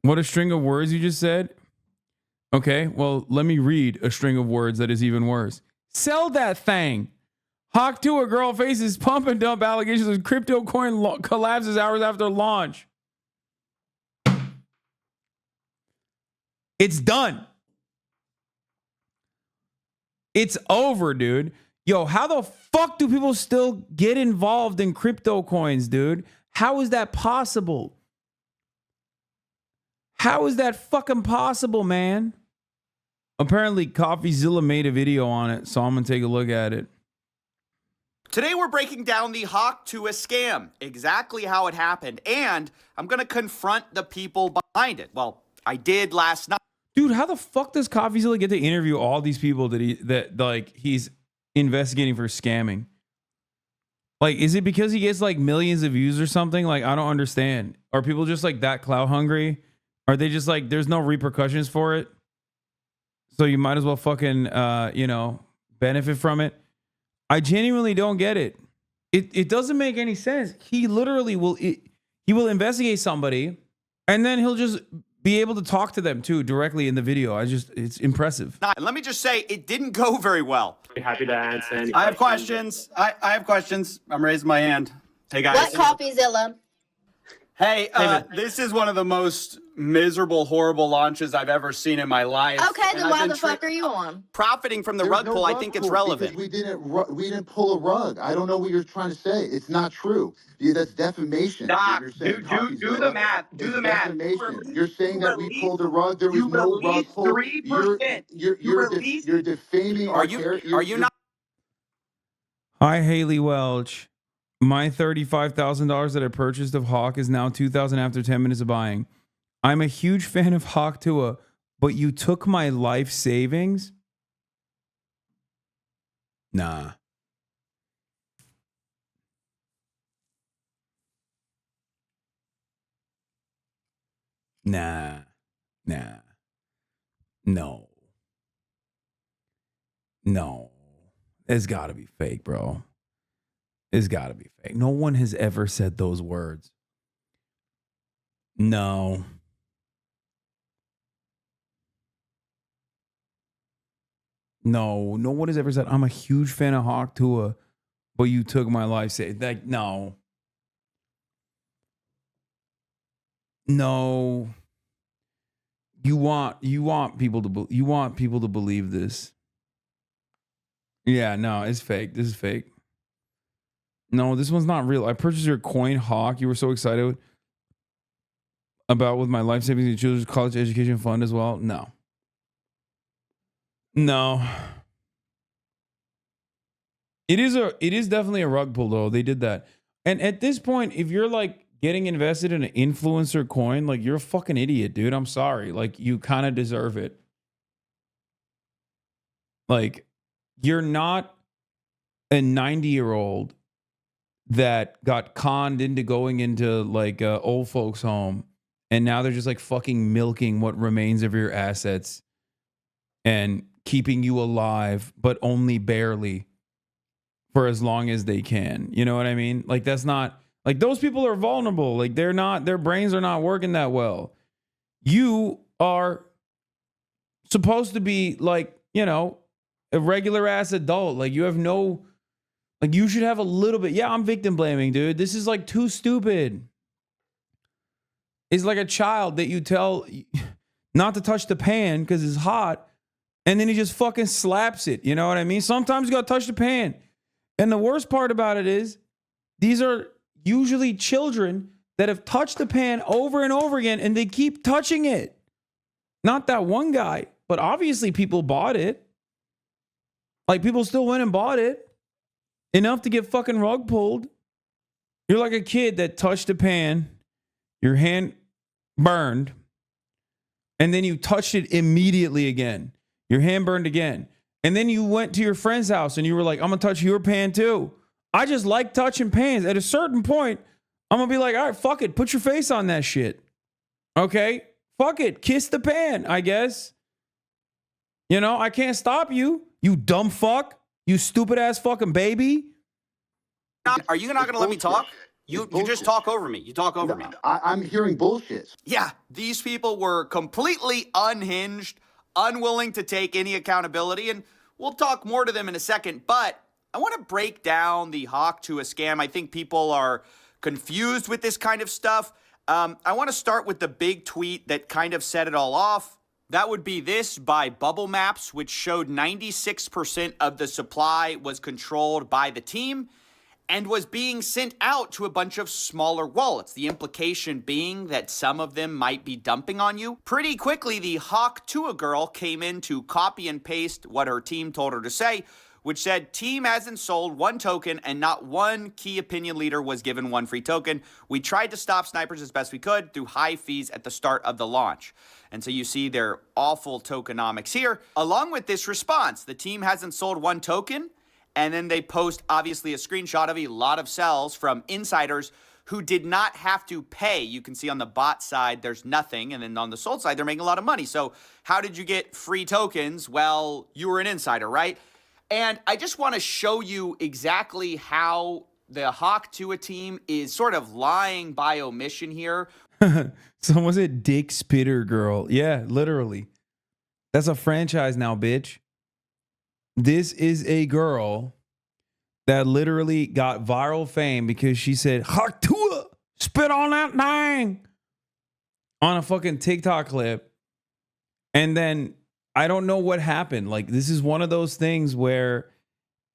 What a string of words you just said. Okay, well, let me read a string of words that is even worse. Sell that thing. Hawk Tuah girl faces pump and dump allegations of crypto coin collapses hours after launch. It's done. It's over, dude. Yo, how the fuck do people still get involved in crypto coins, dude? How is that possible? How is that fucking possible, man? Apparently, Coffeezilla made a video on it, so I'm going to take a look at it. Today, we're breaking down the Hawk Tuah scam, exactly how it happened, and I'm going to confront the people behind it. Well, I did last night. Dude, how the fuck does Coffeezilla get to interview all these people that he's investigating for scamming? Like, is it because he gets like millions of views or something? Like, I don't understand. Are people just like that clout hungry? Are they just like, there's no repercussions for it? So you might as well fucking, benefit from it. I genuinely don't get it. It doesn't make any sense. He literally will investigate somebody and then he'll just be able to talk to them too directly in the video. It's impressive. And let me just say, it didn't go very well. Happy to answer any I have questions. I have questions. I'm raising my hand. Hey, guys. What Coffeezilla? Hey, this is one of the most miserable, horrible launches I've ever seen in my life. Okay, then why the fuck are you on? Profiting from the rug pull, I think it's relevant. We didn't pull a rug. I don't know what you're trying to say. It's not true. That's defamation. Doc, do the math. Do the math. Defamation. You're saying that we pulled a rug. There was no rug pull. 3%. You're defaming our character. Are you not? Hi, Haley Welch. My $35,000 that I purchased of Hawk is now $2,000 after 10 minutes of buying. I'm a huge fan of Hawk Tuah, but you took my life savings? Nah. Nah. No. It's got to be fake, bro. It's got to be fake. No one has ever said those words. No. No one has ever said, I'm a huge fan of Hawk Tuah, but you took my life savings. Like, no. No. You want people to believe this. Yeah, no, it's fake. This is fake. No, this one's not real. I purchased your coin, Hawk. You were so excited about with my life savings and children's college education fund as well. No. It is definitely a rug pull though. They did that. And at this point, if you're like getting invested in an influencer coin, like you're a fucking idiot, dude. I'm sorry. Like you kind of deserve it. Like you're not a 90-year-old that got conned into going into like a old folks home and now they're just like fucking milking what remains of your assets and keeping you alive, but only barely for as long as they can. You know what I mean? Like that's not like those people are vulnerable. Like their brains are not working that well. You are supposed to be like, a regular ass adult. Like you have no, like you should have a little bit. Yeah, I'm victim blaming, dude. This is like too stupid. It's like a child that you tell not to touch the pan because it's hot. And then he just fucking slaps it. You know what I mean? Sometimes you got to touch the pan. And the worst part about it is these are usually children that have touched the pan over and over again and they keep touching it. Not that one guy, but obviously people bought it. Like people still went and bought it enough to get fucking rug pulled. You're like a kid that touched the pan, your hand burned, and then you touched it immediately again. Your hand burned again. And then you went to your friend's house and you were like, I'm going to touch your pan too. I just like touching pans. At a certain point, I'm going to be like, all right, fuck it. Put your face on that shit. Okay? Fuck it. Kiss the pan, I guess. I can't stop you. You dumb fuck. You stupid ass fucking baby. Are you not going to let me talk? You just bullshit. talk over me. You talk over me. I'm hearing bullshit. Yeah, these people were completely unhinged, unwilling to take any accountability, and we'll talk more to them in a second. But I want to break down the Hawk Tuah scam. I think people are confused with this kind of stuff. I want to start with the big tweet that kind of set it all off. That would be this by Bubble Maps, which showed 96% of the supply was controlled by the team and was being sent out to a bunch of smaller wallets. The implication being that some of them might be dumping on you. Pretty quickly, the Hawk Tuah girl came in to copy and paste what her team told her to say, which said, team hasn't sold one token and not one key opinion leader was given one free token. We tried to stop snipers as best we could through high fees at the start of the launch. And so you see their awful tokenomics here. Along with this response, the team hasn't sold one token. And then they post, obviously, a screenshot of a lot of sells from insiders who did not have to pay. You can see on the bot side, there's nothing. And then on the sold side, they're making a lot of money. So how did you get free tokens? Well, you were an insider, right? And I just want to show you exactly how the Hawk Tuah team is sort of lying by omission here. Someone said Dick Spitter Girl. Yeah, literally. That's a franchise now, bitch. This is a girl that literally got viral fame because she said, Hawk Tuah, spit on that thing on a fucking TikTok clip. And then I don't know what happened. Like, this is one of those things where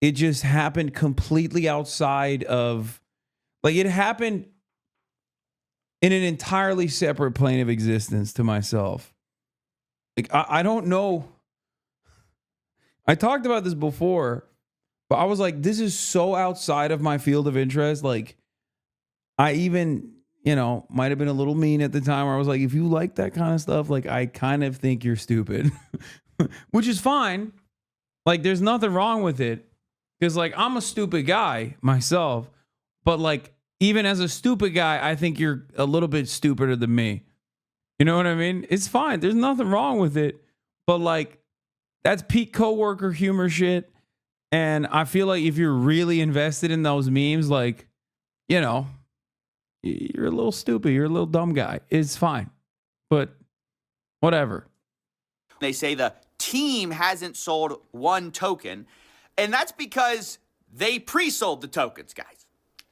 it just happened completely outside of, like, it happened in an entirely separate plane of existence to myself. Like, I don't know. I talked about this before, but I was like, this is so outside of my field of interest. Like, I even, might have been a little mean at the time where I was like, if you like that kind of stuff, like, I kind of think you're stupid, which is fine. Like, there's nothing wrong with it because, like, I'm a stupid guy myself, but, like, even as a stupid guy, I think you're a little bit stupider than me. You know what I mean? It's fine. There's nothing wrong with it, but, like, that's peak coworker humor shit. And I feel like if you're really invested in those memes, like, you're a little stupid. You're a little dumb guy. It's fine. But whatever. They say the team hasn't sold one token. And that's because they pre-sold the tokens, guys.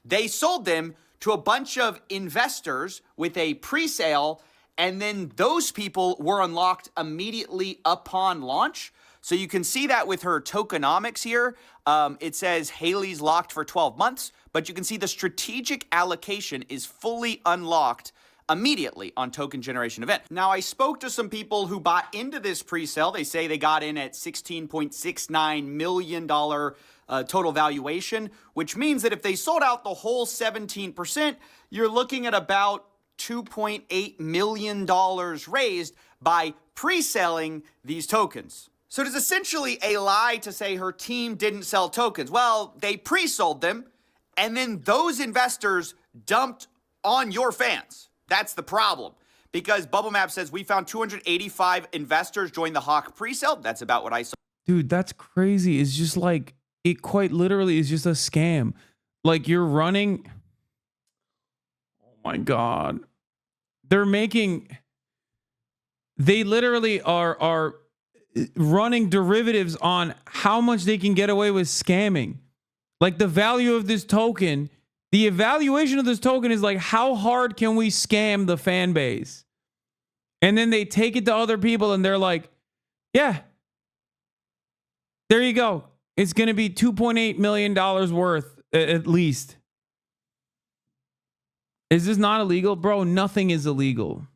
They sold them to a bunch of investors with a pre-sale. And then those people were unlocked immediately upon launch. So you can see that with her tokenomics here. It says Haley's locked for 12 months, but you can see the strategic allocation is fully unlocked immediately on token generation event. Now, I spoke to some people who bought into this pre-sale. They say they got in at $16.69 million total valuation, which means that if they sold out the whole 17%, you're looking at about $2.8 million raised by pre-selling these tokens. So it is essentially a lie to say her team didn't sell tokens. Well, they pre-sold them, and then those investors dumped on your fans. That's the problem. Because Bubble Map says we found 285 investors join the Hawk pre-sale. That's about what I saw. Dude, that's crazy. It's just like, it quite literally is just a scam. Like, you're running. Oh my God. They literally are running derivatives on how much they can get away with scamming. Like, the value of this token, the evaluation of this token is like, how hard can we scam the fan base? And then they take it to other people and they're like, yeah, there you go. It's going to be $2.8 million worth at least. Is this not illegal? Bro, nothing is illegal.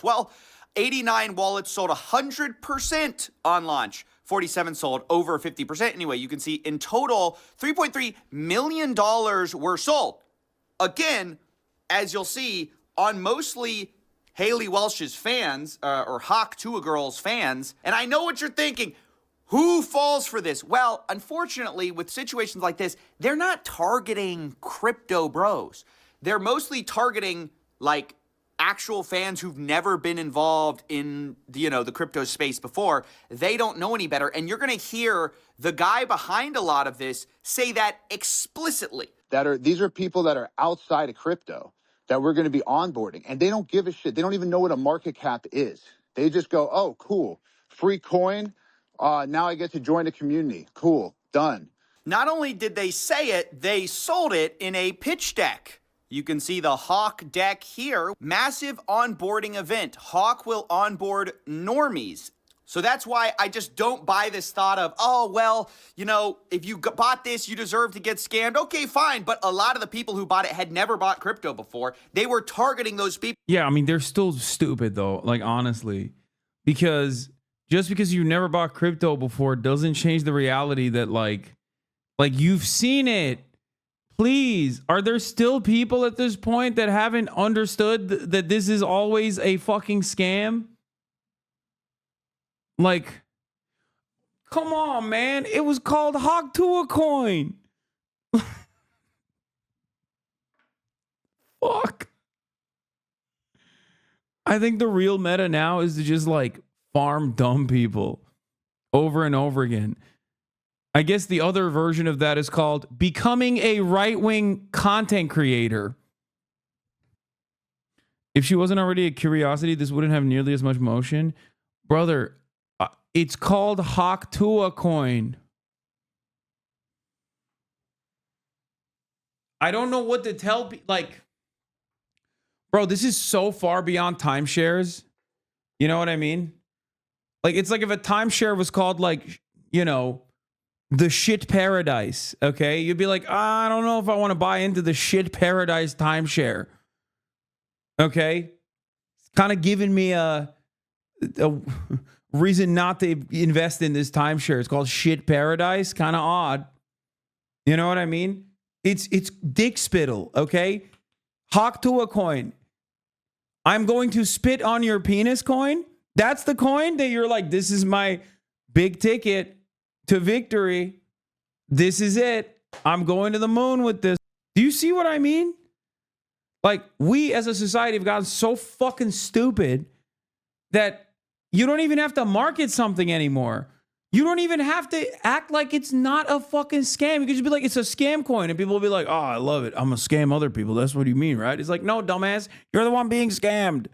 Well, 89 wallets sold 100% on launch. 47 sold over 50%. Anyway, you can see in total, $3.3 million were sold. Again, as you'll see, on mostly Haley Welsh's fans, or Hawk Tuah Girl's fans. And I know what you're thinking. Who falls for this? Well, unfortunately, with situations like this, they're not targeting crypto bros. They're mostly targeting, like, actual fans who've never been involved in the crypto space before. They don't know any better. And you're going to hear the guy behind a lot of this say that explicitly. these are people that are outside of crypto that we're going to be onboarding, and they don't give a shit. They don't even know what a market cap is. They just go, oh, cool, free coin. Now I get to join a community. Cool, done. Not only did they say it, they sold it in a pitch deck. You can see the Hawk deck here. Massive onboarding event. Hawk will onboard normies. So that's why I just don't buy this thought of, oh, well, you know, if you bought this, you deserve to get scammed. Okay, fine. But a lot of the people who bought it had never bought crypto before. They were targeting those people. Yeah, I mean, they're still stupid though, like honestly, because just because you never bought crypto before doesn't change the reality that like you've seen it. Please, are there still people at this point that haven't understood that this is always a fucking scam? Like, come on, man. It was called Hawk Tuah coin. Fuck. I think the real meta now is to just like farm dumb people over and over again. I guess the other version of that is called becoming a right-wing content creator. If she wasn't already a curiosity, this wouldn't have nearly as much motion. Brother, it's called Hawk Tuah coin. I don't know what to tell people. Like, bro, this is so far beyond timeshares. You know what I mean? Like, it's like if a timeshare was called, like, you know, the shit paradise. Okay. You'd be like, I don't know if I want to buy into the shit paradise timeshare. Okay. It's kind of giving me a reason not to invest in this timeshare. It's called shit paradise. Kind of odd. You know what I mean? It's dick spittle. Okay. Hawk Tuah coin. I'm going to spit on your penis coin. That's the coin that you're like, this is my big ticket to victory. This is it. I'm going to the moon with this. Do you see what I mean? Like, we as a society have gotten so fucking stupid that you don't even have to market something anymore. You don't even have to act like it's not a fucking scam. You can just be like, it's a scam coin. And people will be like, oh, I love it. I'm going to scam other people. That's what you mean, right? It's like, no, dumbass. You're the one being scammed.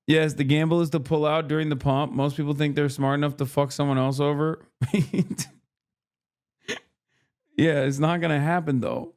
Yes, the gamble is to pull out during the pump. Most people think they're smart enough to fuck someone else over. Yeah, it's not going to happen, though.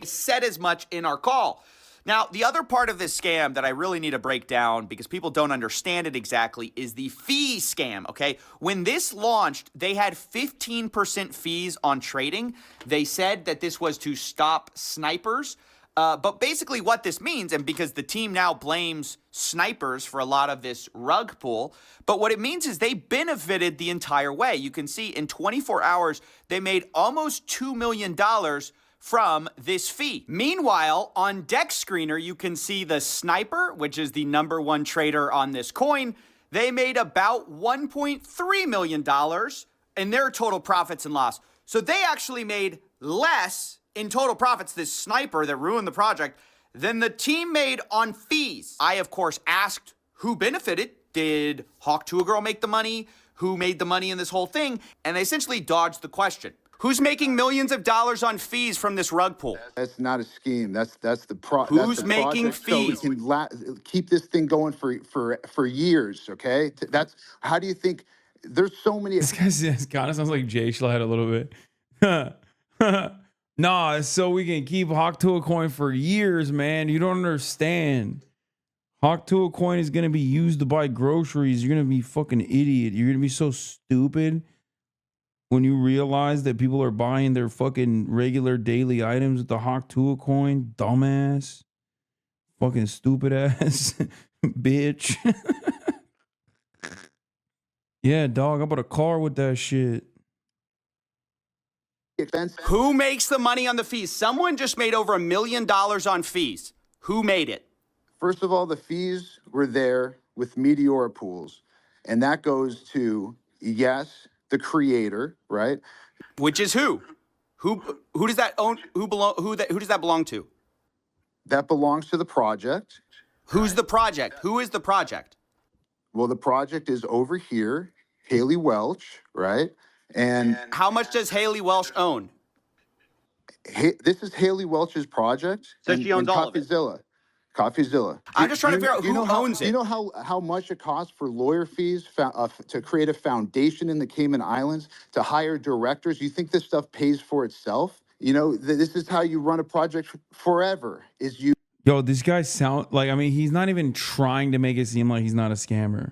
Said as much in our call. Now, the other part of this scam that I really need to break down because people don't understand it exactly is the fee scam, okay? When this launched, they had 15% fees on trading. They said that this was to stop snipers. But basically what this means, and because the team now blames snipers for a lot of this rug pull, but what it means is they benefited the entire way. You can see in 24 hours, they made almost $2 million from this fee. Meanwhile, on Deck Screener, you can see the sniper, which is the #1 trader on this coin. They made about $1.3 million in their total profits and loss. So they actually made less in total profits, this sniper that ruined the project, than the team made on fees. I, of course, asked who benefited. Did Hawk Tuah Girl make the money? Who made the money in this whole thing? And they essentially dodged the question. Who's making millions of dollars on fees from this rug pull? That's not a scheme. That's the Who's making fees? So we can keep this thing going for years. Okay, that's how do you think? There's so many. This guy kind of sounds like Jay Schlatt a little bit. Nah, so we can keep Hawk Tuah coin for years, man. You don't understand. Hawk Tuah coin is gonna be used to buy groceries. You're gonna be fucking idiot. You're gonna be so stupid when you realize that people are buying their fucking regular daily items with the Hawk Tuah coin. Dumbass. Fucking stupid ass. Bitch. Yeah, dog, I bought a car with that shit. Expensive. Who makes the money on the fees? Someone just made over $1 million on fees. Who made it? First of all, the fees were there with Meteora pools, and that goes to, yes, the creator, right? Which is who? Who does that own? Who does that belong to? That belongs to the project. Who's the project? Who is the project? Well, the project is over here, Haley Welch, right? And How much does Haley Welsh own? This is Haley Welch's project, So and she owns all of it. Coffeezilla. I'm just trying to figure out who owns Do you it. know how much it costs for lawyer fees to create a foundation in the Cayman Islands, to hire directors? You think this stuff pays for itself? You know, this is how you run a project forever. Is you Yo, this guy sound like, I mean, he's not even trying to make it seem like he's not a scammer.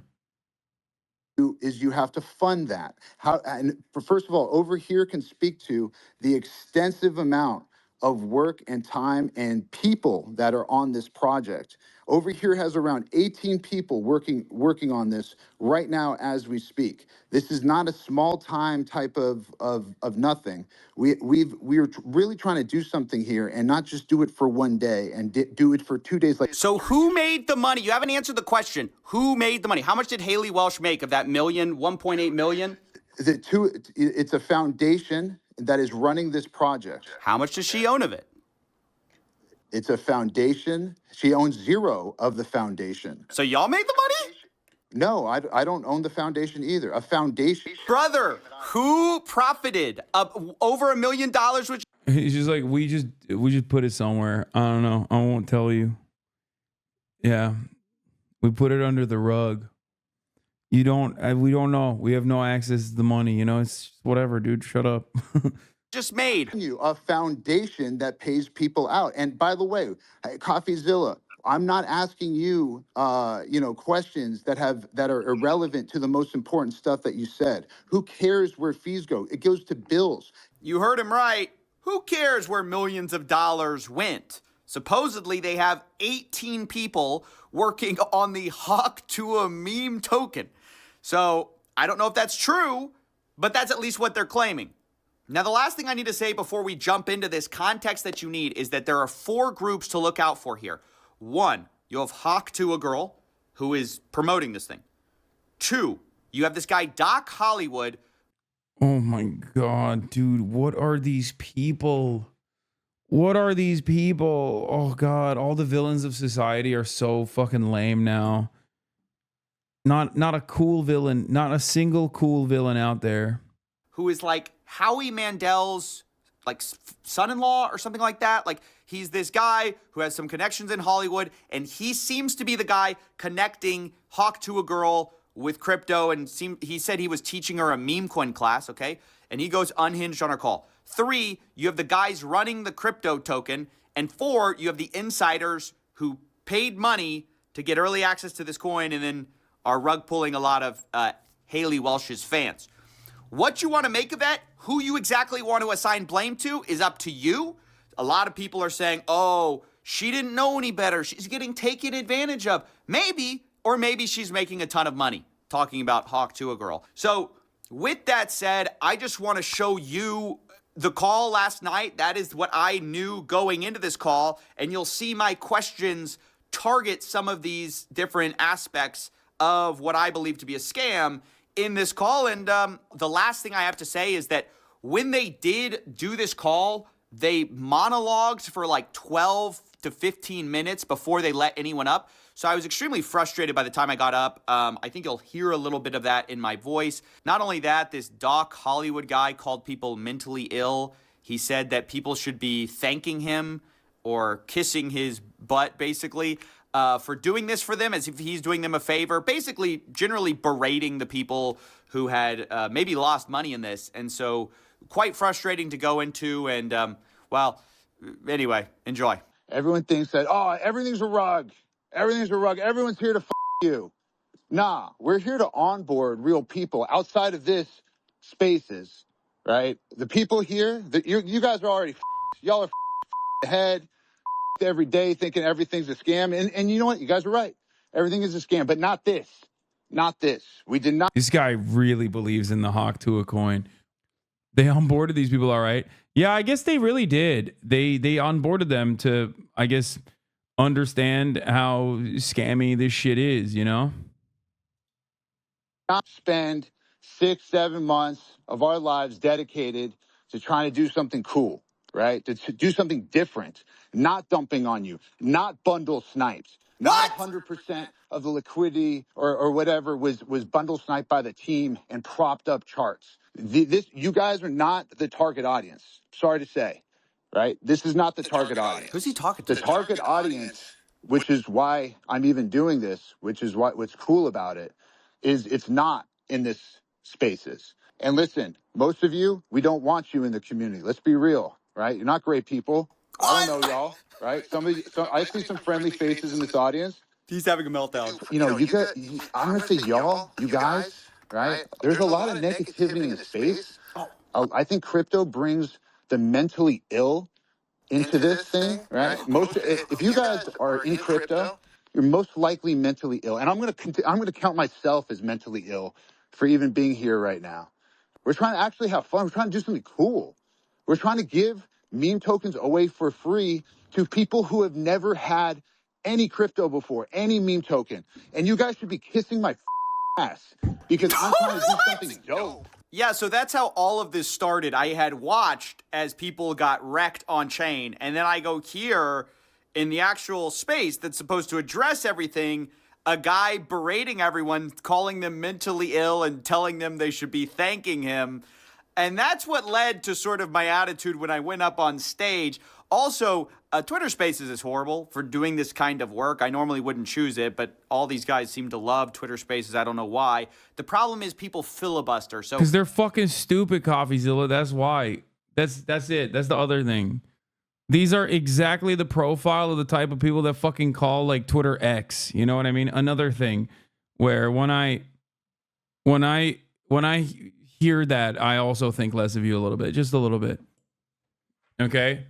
you have to fund that. How, and first of all, over here can speak to the extensive amount of work and time and people that are on this project. Over here has around 18 people working on this right now as we speak. This is not a small time type of nothing. We're really trying to do something here, and not just do it for one day and do it for 2 days. Like, So who made the money? You haven't answered the question. Who made the money? How much did Haley Welch make of that million, 1.8 million? it's a foundation that is running this project. How much does she own of it? It's a foundation. She owns zero of the foundation. So y'all made the money? No, I don't own the foundation either. A foundation. Brother, who profited over $1 million? Which He's just like, we just put it somewhere. I don't know. I won't tell you. Yeah. We put it under the rug. We don't know. We have no access to the money. You know, it's just whatever, dude. Shut up. just made. A foundation that pays people out. And by the way, Coffeezilla, I'm not asking you, questions that are irrelevant to the most important stuff that you said. Who cares where fees go? It goes to bills. You heard him right. Who cares where millions of dollars went? Supposedly, they have 18 people working on the Hawk Tuah meme token. So I don't know if that's true, but that's at least what they're claiming. Now, the last thing I need to say before we jump into this context that you need is that there are 4 groups to look out for here. 1, you have Hawk Tuah Girl, who is promoting this thing. 2, you have this guy, Doc Hollywood. Oh my God, dude. What are these people? What are these people? Oh God, all the villains of society are so fucking lame now. Not a cool villain, not a single cool villain out there. Who is like Howie Mandel's like son-in-law or something like that. Like he's this guy who has some connections in Hollywood, and he seems to be the guy connecting Hawk Tuah Girl with crypto, and he said he was teaching her a meme coin class, okay? And he goes unhinged on her call. 3, you have the guys running the crypto token, and 4, you have the insiders who paid money to get early access to this coin and then are rug pulling a lot of Haley Welch's fans. What you want to make of that, who you exactly want to assign blame to, is up to you. A lot of people are saying, oh, she didn't know any better. She's getting taken advantage of. Maybe, or maybe she's making a ton of money, talking about Hawk Tuah Girl. So with that said, I just want to show you the call last night. That is what I knew going into this call. And you'll see my questions target some of these different aspects of what I believe to be a scam in this call. And the last thing I have to say is that when they did do this call, they monologued for like 12 to 15 minutes before they let anyone up. So I was extremely frustrated by the time I got up. I think you'll hear a little bit of that in my voice. Not only that, this Doc Hollywood guy called people mentally ill. He said that people should be thanking him or kissing his butt, basically, for doing this for them, as if he's doing them a favor. Basically, generally berating the people who had maybe lost money in this. And so quite frustrating to go into. And, anyway, enjoy. Everyone thinks that, oh, everything's a rug. Everything's a rug. Everyone's here to you. Nah, we're here to onboard real people outside of this spaces, right? The people here, you guys are already y'all are ahead every day thinking everything's a scam. And you know what? You guys are right. Everything is a scam, but not this. Not this. We did not. This guy really believes in the Hawk Tuah coin. They onboarded these people, all right. Yeah, I guess they really did. They onboarded them to, I guess, understand how scammy this shit is, you know? Not spend 6-7 months of our lives dedicated to trying to do something cool, right? To do something different, not dumping on you, not bundle snipes. Not 100% of the liquidity or whatever was bundle sniped by the team and propped up charts. You guys are not the target audience. Sorry to say. right? This is not the target audience. Who's he talking to? The target audience, which is why I'm even doing this, which is what's cool about it, is it's not in this spaces. And listen, most of you, we don't want you in the community. Let's be real, right? You're not great people. I don't know y'all, right? I see some friendly faces in this audience. He's having a meltdown. You know, I'm going to say y'all, you guys, right? There's a lot of negativity in the space. I think crypto brings the mentally ill into this thing, right? If you guys are in crypto, you're most likely mentally ill. And I'm going to count myself as mentally ill for even being here right now. We're trying to actually have fun. We're trying to do something cool. We're trying to give meme tokens away for free to people who have never had any crypto before, any meme token. And you guys should be kissing my ass because I'm trying to do something dope. Yeah, so that's how all of this started. I had watched as people got wrecked on chain, and then I go here in the actual space that's supposed to address everything, a guy berating everyone, calling them mentally ill and telling them they should be thanking him. And that's what led to sort of my attitude when I went up on stage. Also, Twitter Spaces is horrible for doing this kind of work. I normally wouldn't choose it, but all these guys seem to love Twitter Spaces. I don't know why. The problem is people filibuster. So Because they're fucking stupid, Coffeezilla. That's why. That's it. That's the other thing. These are exactly the profile of the type of people that fucking call like Twitter X. You know what I mean? Another thing where when I hear that, I also think less of you a little bit, just a little bit. Okay?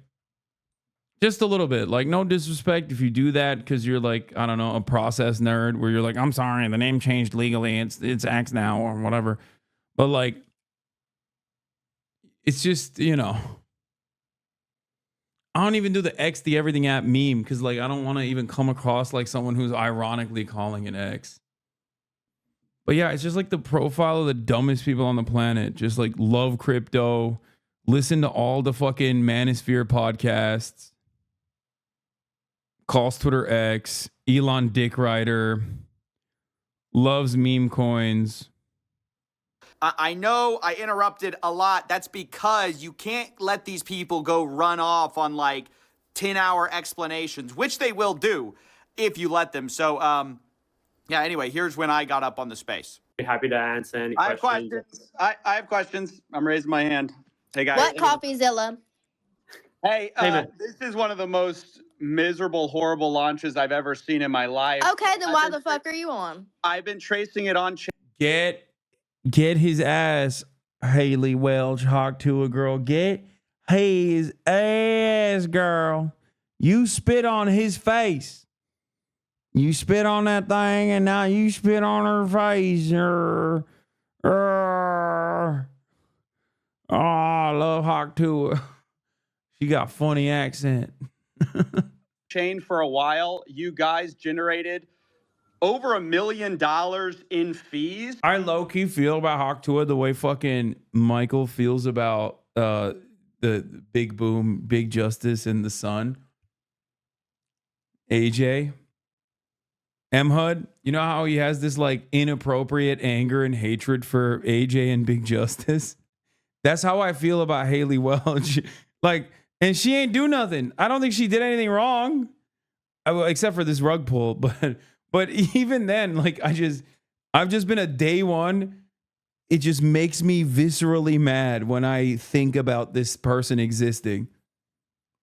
Just a little bit. Like, no disrespect if you do that because you're like, I don't know, a process nerd where you're like, I'm sorry, the name changed legally. It's X now or whatever. But like, it's just, you know, I don't even do the X the everything app meme because like I don't want to even come across like someone who's ironically calling it X. But yeah, it's just like the profile of the dumbest people on the planet. Just like love crypto, listen to all the fucking Manosphere podcasts, calls Twitter X, Elon Dick Rider, loves meme coins. I know I interrupted a lot. That's because you can't let these people go run off on like 10-hour explanations, which they will do if you let them. So, yeah, anyway, here's when I got up on the space. Happy to answer any I have questions. questions. I have questions. I'm raising my hand. Hey, guys. What Coffeezilla? Hey, man. this is one of the most miserable, horrible launches I've ever seen in my life. Okay, then why the fuck are you on? I've been tracing it on chain. Get his ass, Haley Welch, Hawk to a girl. Get his ass, girl. You spit on his face. You spit on that thing, and now you spit on her face. Oh, I love Hawk to her. She got funny accent. Chain for a while. You guys generated over $1 million in fees. I low-key feel about Hawk Tua the way fucking Michael feels about the Big Boom, Big Justice, and the Sun. AJ. M-Hud, you know how he has this like inappropriate anger and hatred for AJ and Big Justice? That's how I feel about Haley Welch. Like, and she ain't do nothing. I don't think she did anything wrong. Except for this rug pull, but even then, like I've just been a day one. It just makes me viscerally mad when I think about this person existing.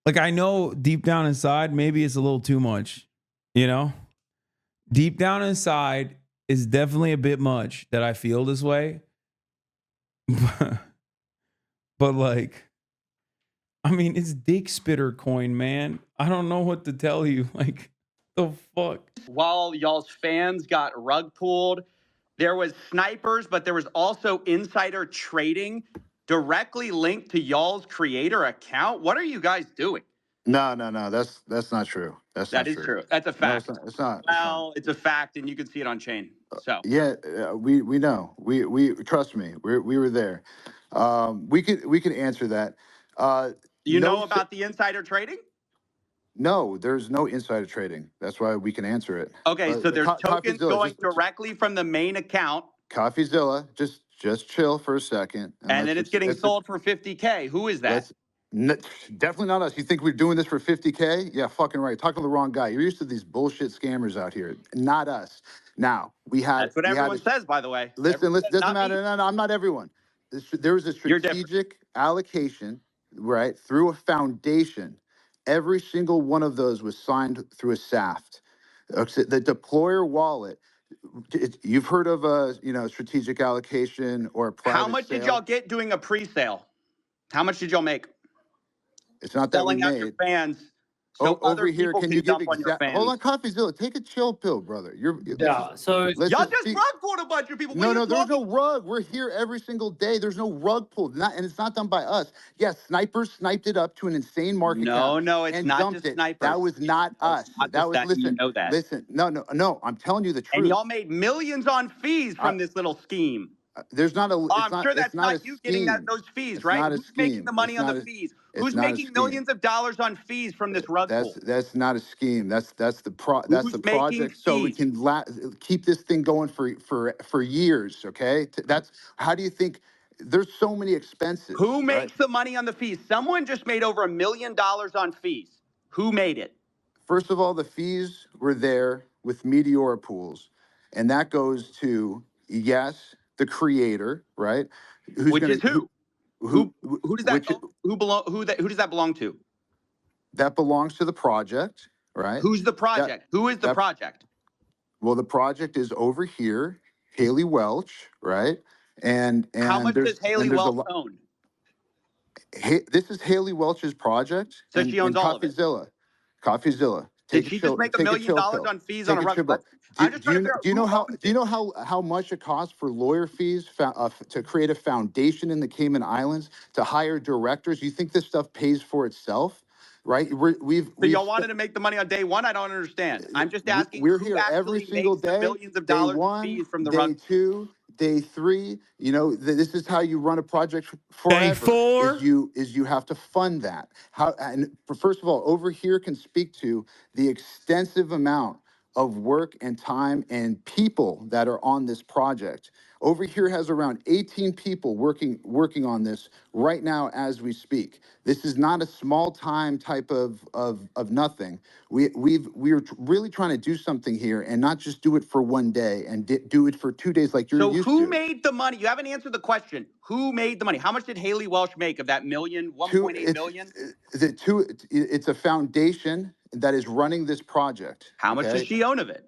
Like I know deep down inside, maybe it's a little too much, you know? Deep down inside is definitely a bit much that I feel this way. But like, I mean, it's Dick Spitter coin, man. I don't know what to tell you. Like, the fuck? While y'all's fans got rug pulled, there was snipers, but there was also insider trading directly linked to y'all's creator account. What are you guys doing? No. That's not true. That is true. That's a fact. No, it's not. Well, it's a fact, and you can see it on chain. So Yeah, we know. We trust me. We were there. We could answer that. you No know about the insider trading? No, there's no insider trading. That's why we can answer it. Okay, so there's tokens Coffeezilla, going directly from the main account, Coffeezilla, just chill for a second. and then it's getting sold for $50K. Who is that? Definitely not us. You think we're doing this for 50K? Yeah, fucking right. Talking to the wrong guy. You're used to these bullshit scammers out here. Not us. Now, That's what everyone says, by the way. listen, Everyone says, doesn't not matter. me. No, I'm not everyone. There was a You're different. strategic allocation, right, through a foundation. Every single one of those was signed through a SAFT. The deployer wallet, you've heard of a strategic allocation or a private How much did y'all get doing a pre-sale? How much did y'all make It's not that we selling out your made. fans so Over other here, people can can you give dump on your Hold fans? on, Coffeezilla, take a chill pill, brother. Yeah. So Let's Y'all just just speak. rug pulled a bunch of people. What No, are you no, there's talking? no rug. We're here every single day. There's no rug pulled. And it's not done by us. Yes, snipers sniped it up to an insane market cap No, it's and not dumped just it. snipers. That was not No, it's us. not That just was, that. And you listen, know that. listen. No. I'm telling you the And truth. y'all made millions on fees I, from this little scheme. there's not a. Oh, I'm sure It's that's not not a you getting scheme. those fees, It's right? not a Who's making scheme. the money on the fees? It's Who's not a making scheme. millions of dollars on fees from this rug pull? That's not a scheme. That's the Who's making project. So we fees? can keep this thing going for years. Okay. That's how do you think? There's so many expenses, Who right? makes the money on the fees? Someone just made over $1 million on fees. Who made it? First of all, the fees were there with Meteora pools, and that goes to yes, the creator, right? Who's Which gonna is who? who Who does that which who does that belong to? that belongs to the project, right? Who's the That project? Who is the that project? Well, the project is over here, Haley Welch, right? How And much does Haley there's a Welch lot. own? This is Haley Welch's project, So she owns and all of it. Coffeezilla, Did she just make $1 take a million chill pill, on fees on take a a rug? chill pill. I'm just trying to figure out who owns Do you it. know how much it costs for lawyer fees to create a foundation in the Cayman Islands to hire directors? You think this stuff pays for itself, right? So y'all wanted to make the money on day one? I don't understand. I'm just asking we're who here every actually single makes the day. millions of Day dollars in one, fees from the day rug. two, day three. This is how you run a project Day forever. Is 4. you have to fund that. First of all, over here can speak to the extensive amount of work and time and people that are on this project. Over here has around 18 people working on this right now as we speak. This is not a small time type of nothing. We're really trying to do something here and not just do it for one day and do it for 2 days like you're So used who to. made the money? You haven't answered the question. Who made the money? How much did Haley Welch make of that million, Two, 1.8 it's million? the two. It's a foundation that is running this project. How much does Okay, she own of it?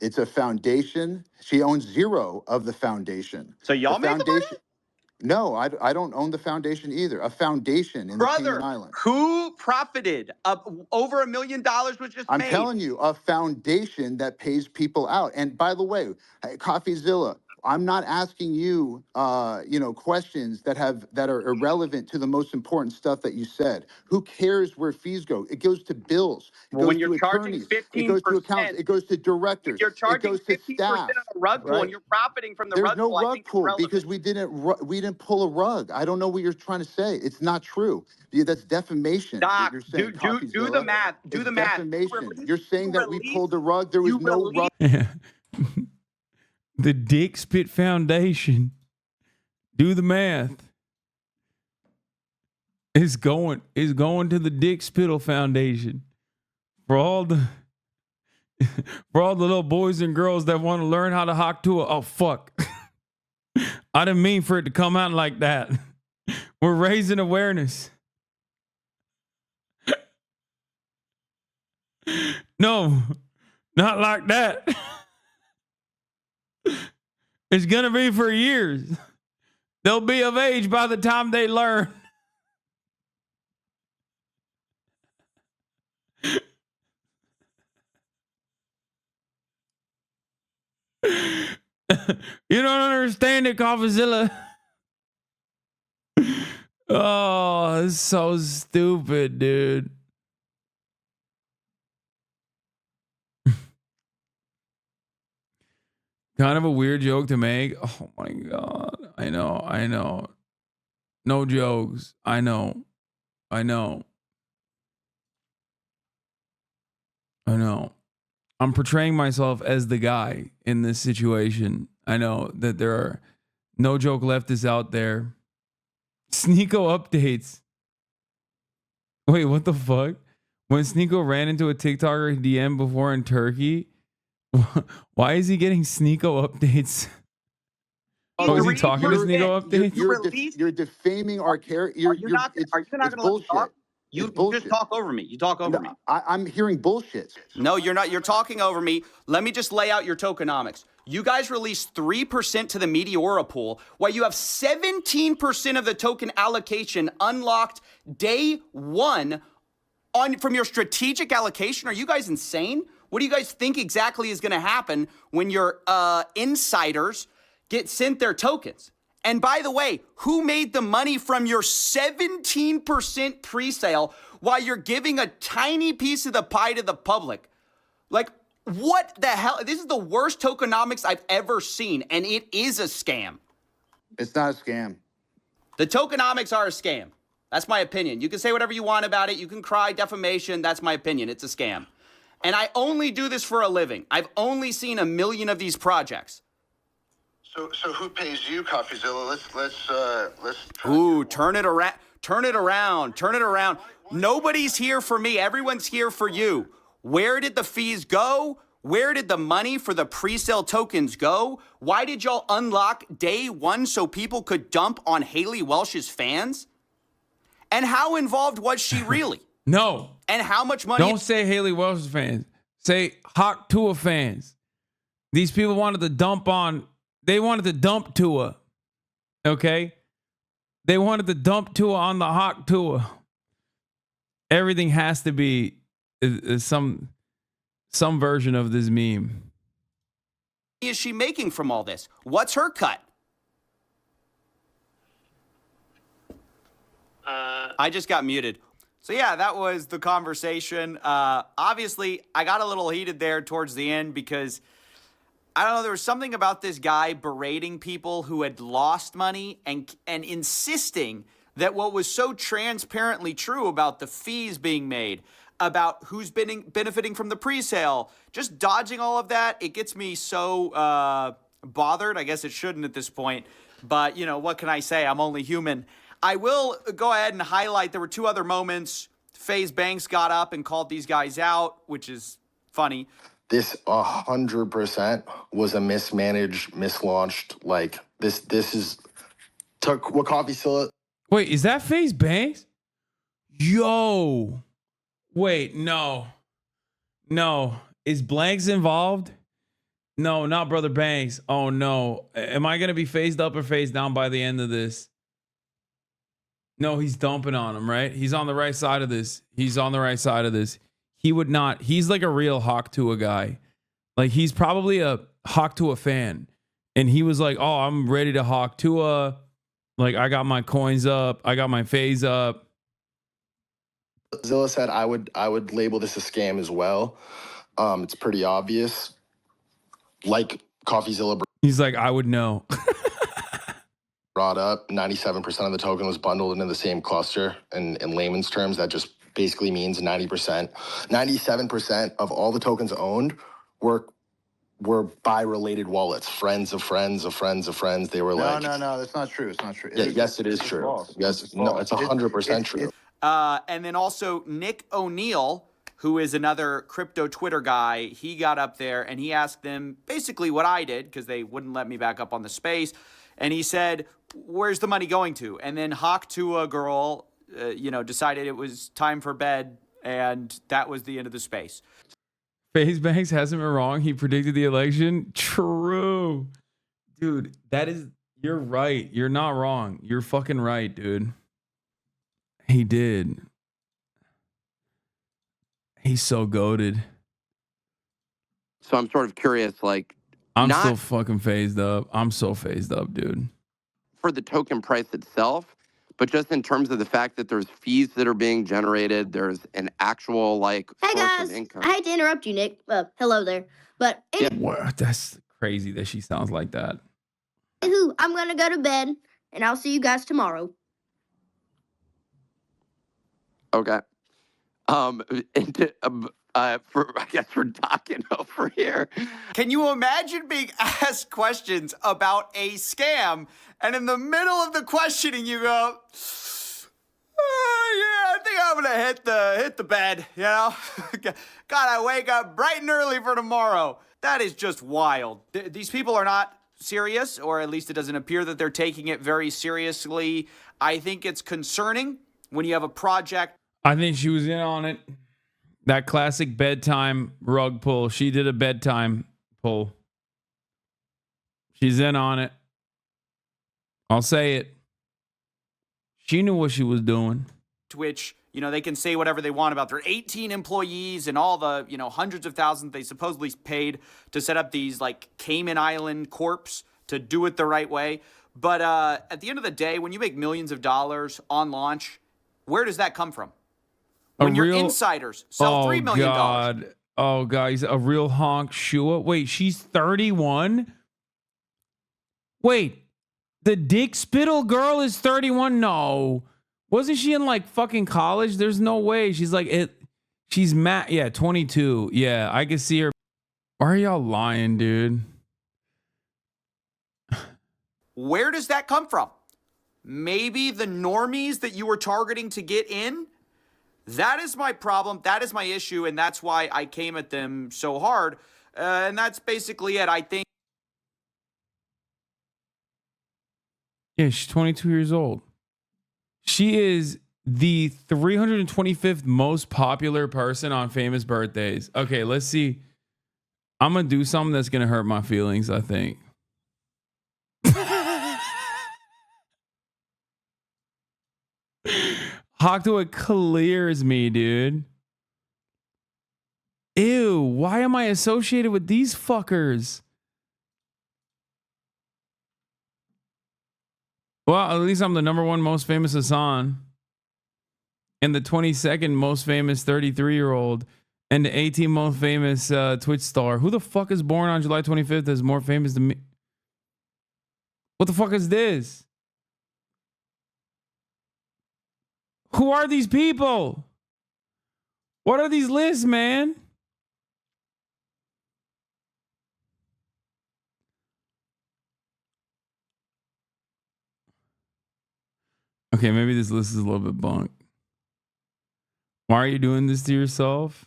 it's a foundation. She owns zero of the foundation. So The y'all made the money? foundation. No, I don't own the foundation either. A foundation in the Cayman Brother, Islands. who profited? Over $1 million was just I'm made. telling you, a foundation that pays people out. And by the way, Coffeezilla, I'm not asking you, questions that are irrelevant to the most important stuff that you said. Who cares where fees go? It goes to bills. It Well, when goes you're to charging attorneys. It 15%, goes to accountants. It goes to when directors. you're It charging goes to 15% staff. on a rug pull Right? and you're profiting from the There's rug no pull, I rug think it's pull relevant. because we didn't pull a rug. I don't know what you're trying to say. It's not true. That's defamation. What Doc, you're saying, do the Coffeezilla. math. Do It's the math. defamation. You're saying that we pulled a rug. There was You no rug. The Dick Spit Foundation. Do the math. Is going to the Dick Spittle Foundation for all the little boys and girls that want to learn how to hawk to oh fuck. I didn't mean for it to come out like that. We're raising awareness. No, not like that. It's gonna be for years. They'll be of age by the time they learn. You don't understand it, Coffeezilla. Oh, it's so stupid, dude. Kind of a weird joke to make. Oh my God. I know. No jokes. I know. I'm portraying myself as the guy in this situation. I know that there are no joke leftists out there. Sneeko updates. Wait, what the fuck? When Sneeko ran into a TikToker DM before in Turkey, why is he getting Sneeko updates? Oh, is he talking to Sneeko updates? You're defaming our character. Are you not It's going to let me bullshit. talk? It's You bullshit. just talk over me. You talk over me. I'm hearing bullshit. No, you're not. You're talking over me. Let me just lay out your tokenomics. You guys released 3% to the Meteora pool, while you have 17% of the token allocation unlocked day one from your strategic allocation. Are you guys insane? What do you guys think exactly is going to happen when your insiders get sent their tokens? And by the way, who made the money from your 17% pre-sale while you're giving a tiny piece of the pie to the public? Like, what the hell? This is the worst tokenomics I've ever seen, and it is a scam. It's not a scam. The tokenomics are a scam. That's my opinion. You can say whatever you want about it. You can cry defamation. That's my opinion. It's a scam. And I only do this for a living. I've only seen 1 million of these projects. So who pays you, Coffeezilla? Let's. Ooh, turn it around. Turn it around. Turn it around. Nobody's here for me. Everyone's here for you. Where did the fees go? Where did the money for the pre-sale tokens go? Why did y'all unlock day one so people could dump on Haley Welsh's fans? And how involved was she really? No. And how much money? Don't say Haley Welsh's fans. Say Hawk Tuah fans. These people wanted to dump on. They wanted to dump Tuah. Okay? They wanted to dump Tuah on the Hawk Tuah. Everything has to be some version of this meme. Is she making from all this? What's her cut? I just got muted. So yeah, that was the conversation. Obviously, I got a little heated there towards the end because I don't know, there was something about this guy berating people who had lost money and insisting that what was so transparently true about the fees being made, about who's benefiting from the pre-sale, just dodging all of that, it gets me so bothered. I guess it shouldn't at this point, but you know, what can I say? I'm only human. I will go ahead and highlight, there were 2 other moments. FaZe Banks got up and called these guys out, which is funny. This 100% was a mismanaged, mislaunched. Like this is took what Coffeezilla. Wait, is that FaZe Banks? Yo. Wait, no. Is Blanks involved? No, not Brother Banks. Oh no. Am I gonna be phased up or phased down by the end of this? No, he's dumping on him, right? He's on the right side of this. He would not. He's like a real Hawk Tuah guy. Like he's probably a Hawk Tuah fan. And he was like, oh, I'm ready to Hawk Tuah. Like I got my coins up. I got my phase up. Zilla said I would label this a scam as well. It's pretty obvious. Like Coffeezilla He's like, I would know. brought up, 97% of the token was bundled into the same cluster. And in layman's terms, that just basically means 90%. 97% of all the tokens owned were by related wallets, friends of friends of friends of friends. They were No, that's not true. It's not true. Yeah, yes, it is true. False. Yes, no, it's 100% true. And then also Nick O'Neill, who is another crypto Twitter guy, he got up there and he asked them basically what I did because they wouldn't let me back up on the space. And he said, where's the money going to? And then Hawk Tuah girl, decided it was time for bed. And that was the end of the space. FaZe Banks hasn't been wrong. He predicted the election. True. Dude, you're right. You're not wrong. You're fucking right, dude. He did. He's so goated. So I'm sort of curious, like, I'm not still fucking phased up. I'm so phased up, dude. for the token price itself, but just in terms of the fact that there's fees that are being generated, there's an actual like Hey source guys, of income. I hate to interrupt you, Nick. Hello there. But What? That's crazy that she sounds like that. anywho, I'm gonna go to bed, and I'll see you guys tomorrow. Okay. I guess we're talking over here. Can you imagine being asked questions about a scam and in the middle of the questioning you go, Yeah, I think I'm gonna hit the bed. You know, gotta wake up bright and early for tomorrow. That is just wild. These people are not serious, or at least it doesn't appear that they're taking it very seriously. I think it's concerning when you have a project. I think she was in on it. That classic bedtime rug pull. She did a bedtime pull. She's in on it. I'll say it. She knew what she was doing. Which, you know, they can say whatever they want about their 18 employees and all the, you know, hundreds of thousands they supposedly paid to set up these like Cayman Island corps to do it the right way. But at the end of the day, when you make millions of dollars on launch, where does that come from? When your insiders sell $3 million. God. Oh, God. He's a real honk shua. Wait, she's 31? Wait, the Dick Spittle girl is 31? No. Wasn't she in like fucking college? There's no way. She's like it. She's yeah, 22. Yeah, I can see her. Why are y'all lying, dude? Where does that come from? Maybe the normies that you were targeting to get in? That is my problem. That is my issue. And that's why I came at them so hard. And that's basically it. I think. Yeah, she's 22 years old. She is the 325th most popular person on famous birthdays. Okay, let's see. I'm going to do something that's going to hurt my feelings, I think. Hawktoa clears me, dude. Ew, why am I associated with these fuckers? Well, at least I'm the number one most famous Hasan. And the 22nd most famous 33-year-old. And the 18th most famous Twitch star. Who the fuck is born on July 25th is more famous than me? What the fuck is this? Who are these people? What are these lists, man? Okay, maybe this list is a little bit bunk. Why are you doing this to yourself?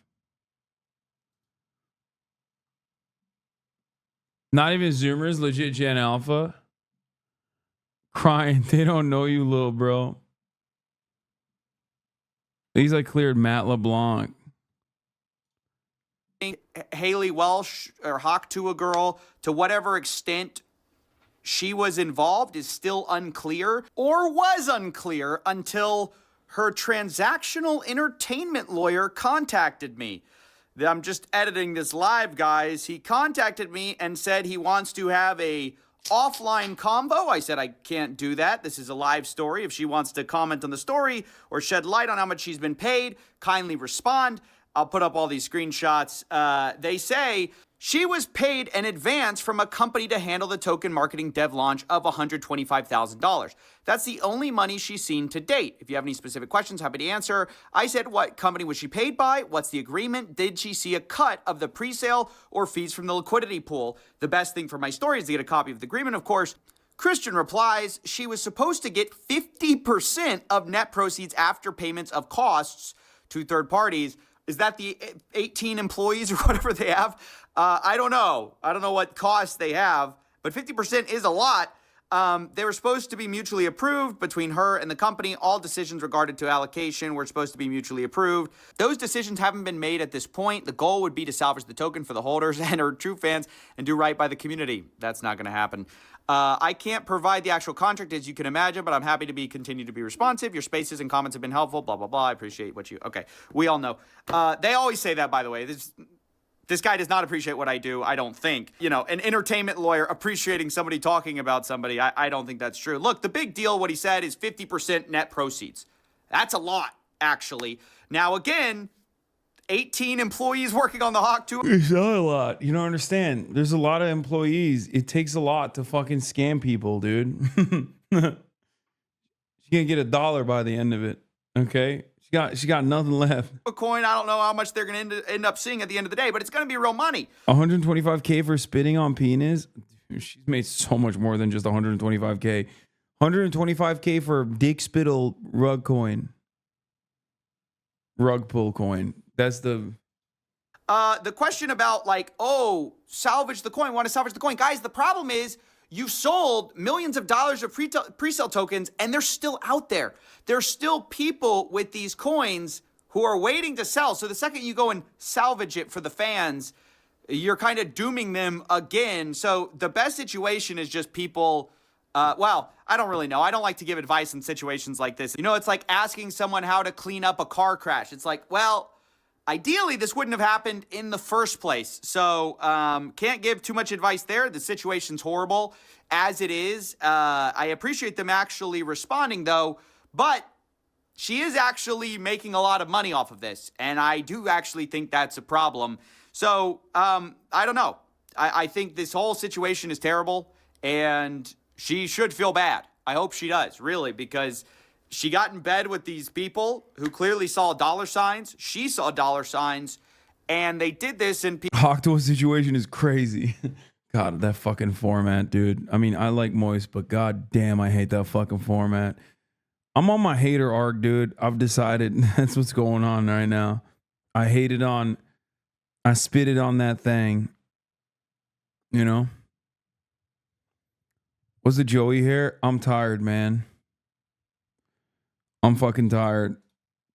Not even Zoomers, legit Gen Alpha. Crying, they don't know you, little bro. He's like cleared Matt LeBlanc. Haley Welsh or Hawktoa girl, to whatever extent she was involved, is still unclear, or was unclear until her transactional entertainment lawyer contacted me. I'm just editing this live, guys. He contacted me and said he wants to have a offline convo. I said I can't do that. This is a live story. If she wants to comment on the story or shed light on how much she's been paid, kindly respond. I'll put up all these screenshots. They say she was paid in advance from a company to handle the token marketing dev launch of $125,000. That's the only money she's seen to date. If you have any specific questions, happy to answer. I said, what company was she paid by? What's the agreement? Did she see a cut of the pre-sale or fees from the liquidity pool? The best thing for my story is to get a copy of the agreement, of course. Christian replies, she was supposed to get 50% of net proceeds after payments of costs to third parties. Is that the 18 employees or whatever they have? I don't know. I don't know what costs they have, but 50% is a lot. They were supposed to be mutually approved between her and the company. All decisions regarding to allocation were supposed to be mutually approved. Those decisions haven't been made at this point. The goal would be to salvage the token for the holders and her true fans and do right by the community. That's not going to happen. I can't provide the actual contract, as you can imagine, but I'm happy to continue to be responsive. Your spaces and comments have been helpful, blah, blah, blah. I appreciate what you... Okay, we all know. They always say that, by the way. This guy does not appreciate what I do, I don't think. You know, an entertainment lawyer appreciating somebody talking about somebody, I don't think that's true. Look, the big deal, what he said, is 50% net proceeds. That's a lot, actually. Now, again, 18 employees working on the Hawktoa. It's not a lot. You don't understand. There's a lot of employees. It takes a lot to fucking scam people, dude. She can't get $1 by the end of it. Okay? She got nothing left. A coin, I don't know how much they're going to end up seeing at the end of the day, but it's going to be real money. 125K for spitting on penis? Dude, she's made so much more than just 125K. 125K for Dick Spittle rug coin. rug pull coin. That's the question about like, oh, salvage the coin, want to salvage the coin. Guys, the problem is you've sold millions of dollars of pre-sale tokens and they're still out there. There's still people with these coins who are waiting to sell. So the second you go and salvage it for the fans, you're kind of dooming them again. So the best situation is just people, well, I don't really know. I don't like to give advice in situations like this. You know, it's like asking someone how to clean up a car crash. It's like, well, ideally, this wouldn't have happened in the first place. So can't give too much advice there. The situation's horrible as it is. I appreciate them actually responding, though. But she is actually making a lot of money off of this. And I do actually think that's a problem. So I don't know. I think this whole situation is terrible. And she should feel bad. I hope she does, really, because she got in bed with these people who clearly saw dollar signs. She saw dollar signs, and they did this in Hawktoa situation is crazy. God, that fucking format, dude. I mean, I like Moist, but god damn, I hate that fucking format. I'm on my hater arc, dude. I've decided that's what's going on right now. I spit it on that thing. You know? Was it Joey here? I'm tired, man. I'm fucking tired.